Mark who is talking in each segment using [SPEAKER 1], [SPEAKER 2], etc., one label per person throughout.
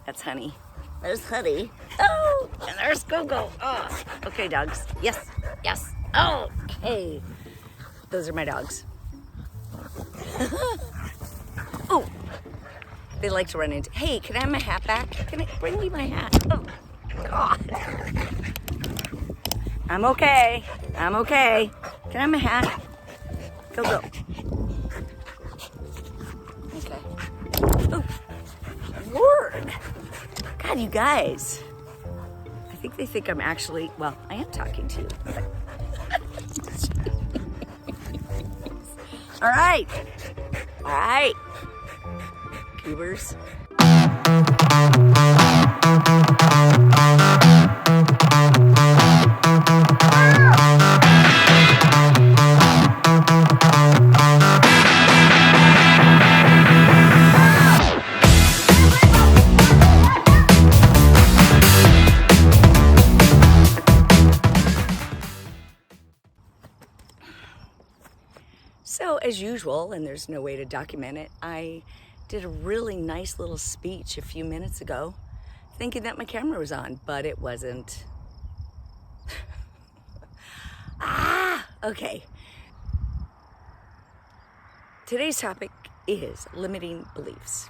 [SPEAKER 1] That's Honey. There's Honey. Oh, and there's Google. Oh, okay, dogs. Yes, yes. Oh, okay. Those are my dogs. Oh, they like to run into. Hey, can I have my hat back? Can I bring me my hat? Oh, God. I'm okay. I'm okay. Can I have my hat? Go, go. Okay. Oh, Lord. God, you guys. I think they think I'm actually, well, I am talking to you. But... All right. All right. Goobers. So, as usual, and there's no way to document it, I did a really nice little speech a few minutes ago, thinking that my camera was on, but it wasn't. Okay. Today's topic is limiting beliefs.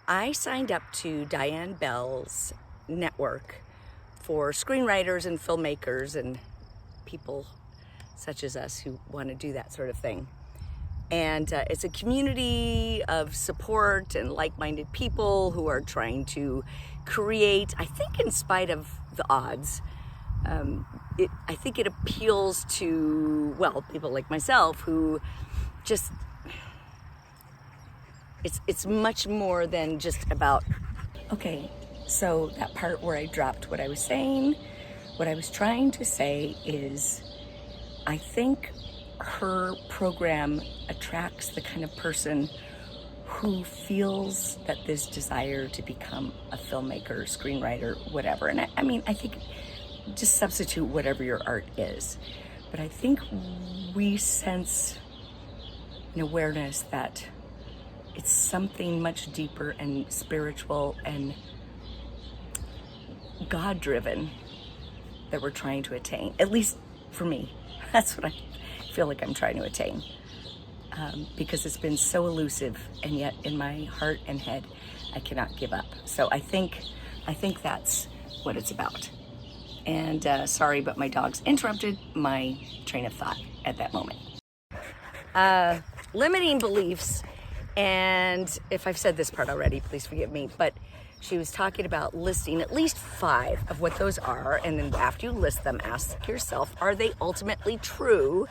[SPEAKER 1] I signed up to Diane Bell's network for screenwriters and filmmakers and people such as us who want to do that sort of thing. And it's a community of support and like-minded people who are trying to create, I think in spite of the odds, I think it appeals to, well, people like myself who just, it's much more than just about, okay, so that part where I dropped what I was saying, what I was trying to say is, I think her program attracts the kind of person who feels that this desire to become a filmmaker, screenwriter, whatever. And I mean, I think just substitute whatever your art is. But I think we sense an awareness that it's something much deeper and spiritual and God-driven that we're trying to attain, at least for me. That's what I feel like I'm trying to attain, because it's been so elusive, and yet in my heart and head, I cannot give up. So I think that's what it's about. And sorry, but my dogs interrupted my train of thought at that moment. Limiting beliefs, and if I've said this part already, please forgive me, but she was talking about listing at least 5 of what those are, and then after you list them, ask yourself, are they ultimately true?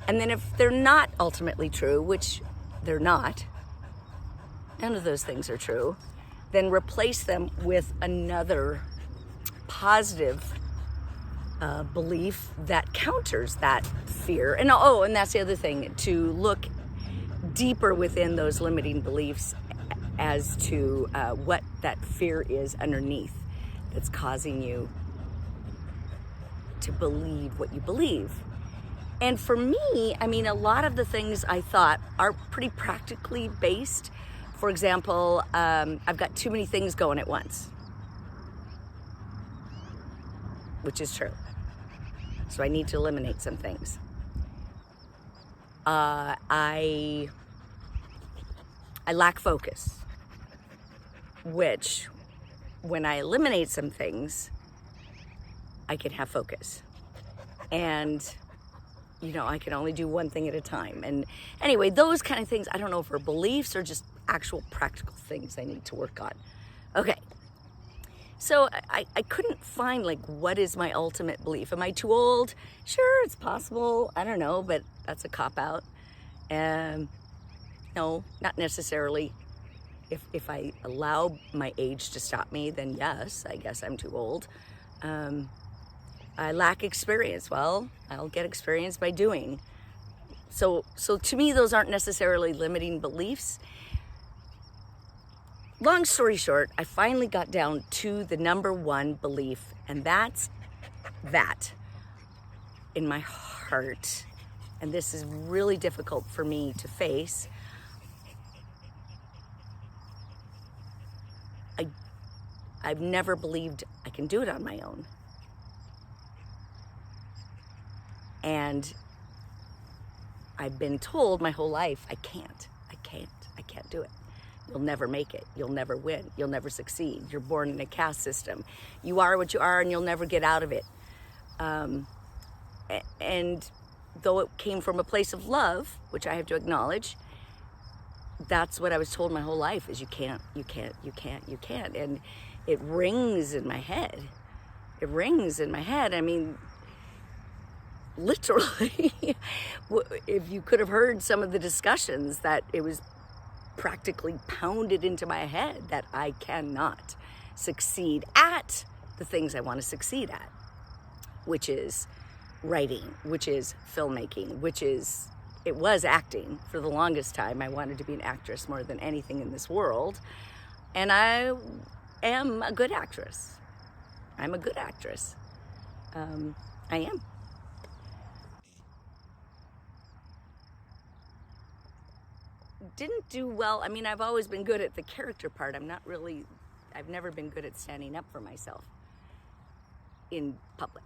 [SPEAKER 1] And then if they're not ultimately true, which they're not, none of those things are true, then replace them with another positive belief that counters that fear. And and that's the other thing, to look deeper within those limiting beliefs as to what that fear is underneath that's causing you to believe what you believe. And for me, I mean, a lot of the things I thought are pretty practically based. For example, I've got too many things going at once, which is true. So I need to eliminate some things. I lack focus, which when I eliminate some things, I can have focus. And, you know, I can only do one thing at a time. And anyway, those kind of things, I don't know if are beliefs or just actual practical things I need to work on. Okay. So I couldn't find, like, what is my ultimate belief? Am I too old? Sure, it's possible. I don't know, but that's a cop-out. No, not necessarily. If I allow my age to stop me, then yes, I guess I'm too old. I lack experience. Well, I'll get experience by doing. So to me, those aren't necessarily limiting beliefs. Long story short, I finally got down to the number one belief, and that's that in my heart. And this is really difficult for me to face. I've never believed I can do it on my own. And I've been told my whole life, I can't do it. You'll never make it. You'll never win. You'll never succeed. You're born in a caste system. You are what you are and you'll never get out of it. And though it came from a place of love, which I have to acknowledge, that's what I was told my whole life is you can't. And it rings in my head. It rings in my head. I mean, literally, if you could have heard some of the discussions, that it was practically pounded into my head that I cannot succeed at the things I want to succeed at, which is writing, which is filmmaking, it was acting for the longest time. I wanted to be an actress more than anything in this world. And I am a good actress. I'm a good actress. I am. Didn't do well. I mean, I've always been good at the character part. I've never been good at standing up for myself in public.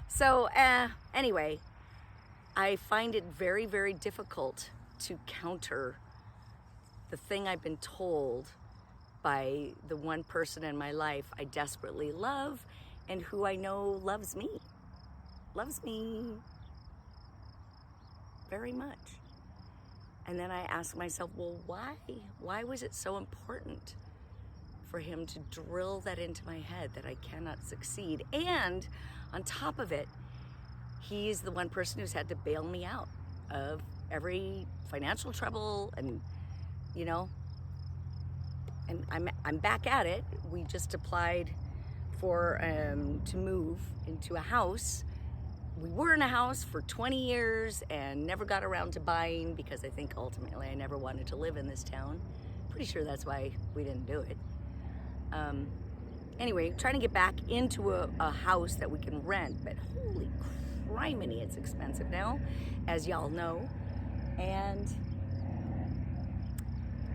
[SPEAKER 1] So anyway, I find it very, very difficult to counter the thing I've been told by the one person in my life I desperately love and who I know loves me very much. And then I ask myself, well, why? Why was it so important for him to drill that into my head that I cannot succeed? And on top of it, he's the one person who's had to bail me out of every financial trouble, and and I'm back at it. We just applied for to move into a house. We were in a house for 20 years and never got around to buying because I think ultimately I never wanted to live in this town. Pretty sure that's why we didn't do it. Anyway, trying to get back into a house that we can rent, but holy criminy, it's expensive now, as y'all know. And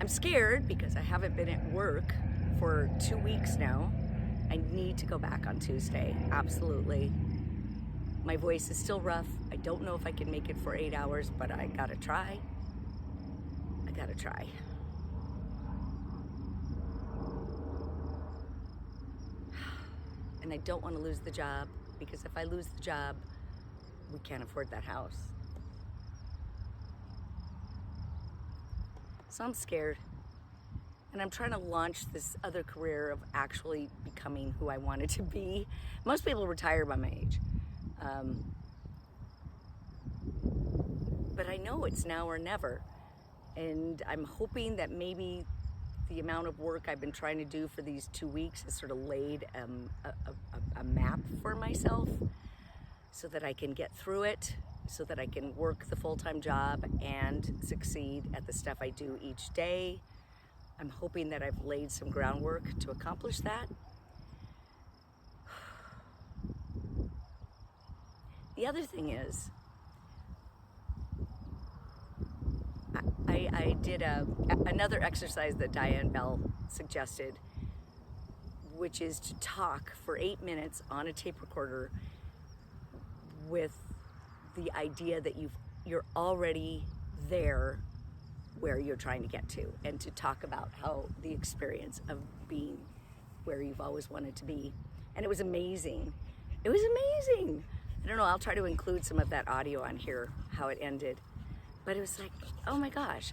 [SPEAKER 1] I'm scared because I haven't been at work for 2 weeks now. I need to go back on Tuesday, absolutely. My voice is still rough. I don't know if I can make it for 8 hours, but I gotta try. And I don't want to lose the job, because if I lose the job, we can't afford that house. So I'm scared. And I'm trying to launch this other career of actually becoming who I wanted to be. Most people retire by my age. But I know it's now or never. And I'm hoping that maybe the amount of work I've been trying to do for these 2 weeks has sort of laid a map for myself so that I can get through it, so that I can work the full-time job and succeed at the stuff I do each day. I'm hoping that I've laid some groundwork to accomplish that. The other thing is, I did another exercise that Diane Bell suggested, which is to talk for 8 minutes on a tape recorder with the idea that you're already there where you're trying to get to, and to talk about how the experience of being where you've always wanted to be. And it was amazing. It was amazing. I don't know, I'll try to include some of that audio on here, how it ended. But it was like, oh my gosh,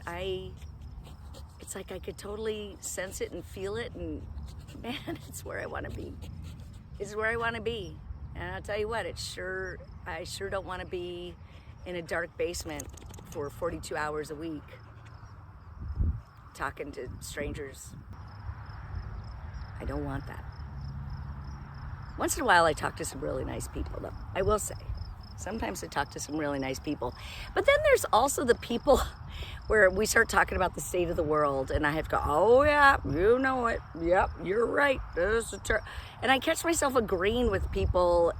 [SPEAKER 1] it's like I could totally sense it and feel it, and man, it's where I want to be. This is where I want to be. And I'll tell you what, I sure don't want to be in a dark basement for 42 hours a week talking to strangers. I don't want that. Once in a while I talk to some really nice people, though, I will say. Sometimes I talk to some really nice people. But then there's also the people where we start talking about the state of the world, and I have to go, oh yeah, you know it. Yep, you're right. And I catch myself agreeing with people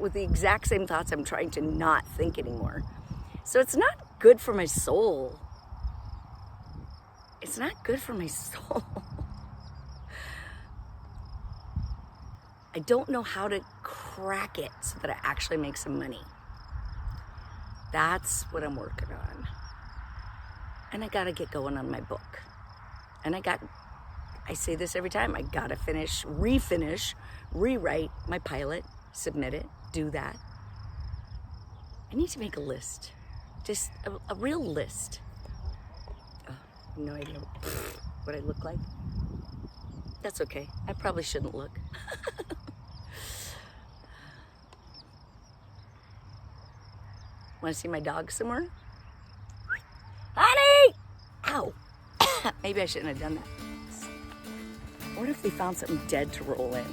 [SPEAKER 1] with the exact same thoughts I'm trying to not think anymore. So it's not good for my soul. It's not good for my soul. I don't know how to crack it so that I actually make some money. That's what I'm working on. And I gotta get going on my book. And I say this every time, I gotta rewrite my pilot, submit it, do that. I need to make a list, just a real list. No idea what I look like. That's okay, I probably shouldn't look. Want to see my dog somewhere? Honey! Ow! Maybe I shouldn't have done that. What if they found something dead to roll in?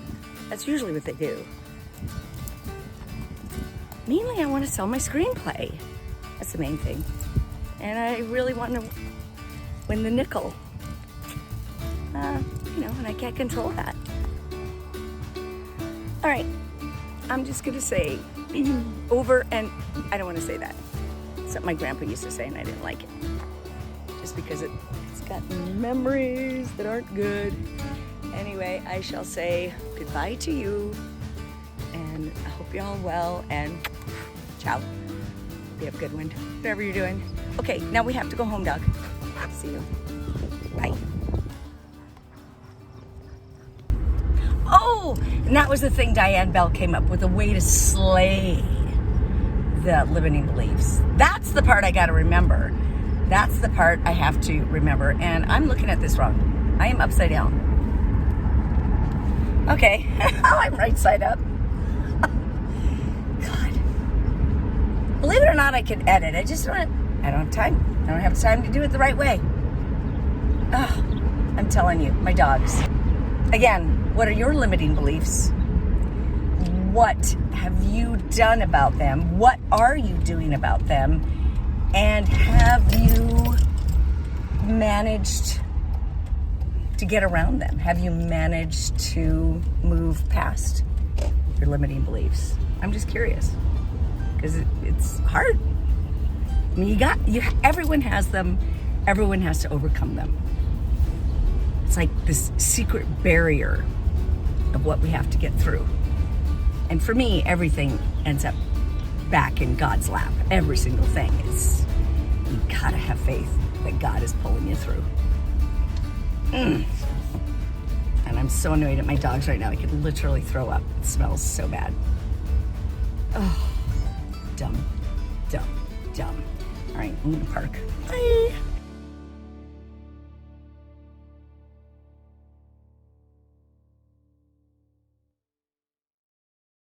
[SPEAKER 1] That's usually what they do. Mainly, I want to sell my screenplay. That's the main thing. And I really want to win the nickel. And I can't control that. All right, I'm just gonna say over, and I don't want to say that. Something my grandpa used to say and I didn't like it. Just because it's got memories that aren't good. Anyway, I shall say goodbye to you, and I hope you're all well, and ciao. You have a good one, whatever you're doing. Okay, now we have to go home, dog. See you. Bye. Oh, and that was the thing Diane Bell came up with, a way to slay the limiting beliefs. That's the part I got to remember. That's the part I have to remember. And I'm looking at this wrong. I am upside down. Okay, I'm right side up. God. Believe it or not, I can edit. I don't have time. I don't have time to do it the right way. Oh, I'm telling you, my dogs. Again, what are your limiting beliefs? What have you done about them? What are you doing about them? And have you managed to get around them? Have you managed to move past your limiting beliefs? I'm just curious, because it's hard. I mean, everyone has them. Everyone has to overcome them. It's like this secret barrier of what we have to get through. And for me, everything ends up back in God's lap. Every single thing is, you gotta have faith that God is pulling you through. And I'm so annoyed at my dogs right now. I could literally throw up. It smells so bad. Oh, dumb. All right, I'm gonna park. Bye.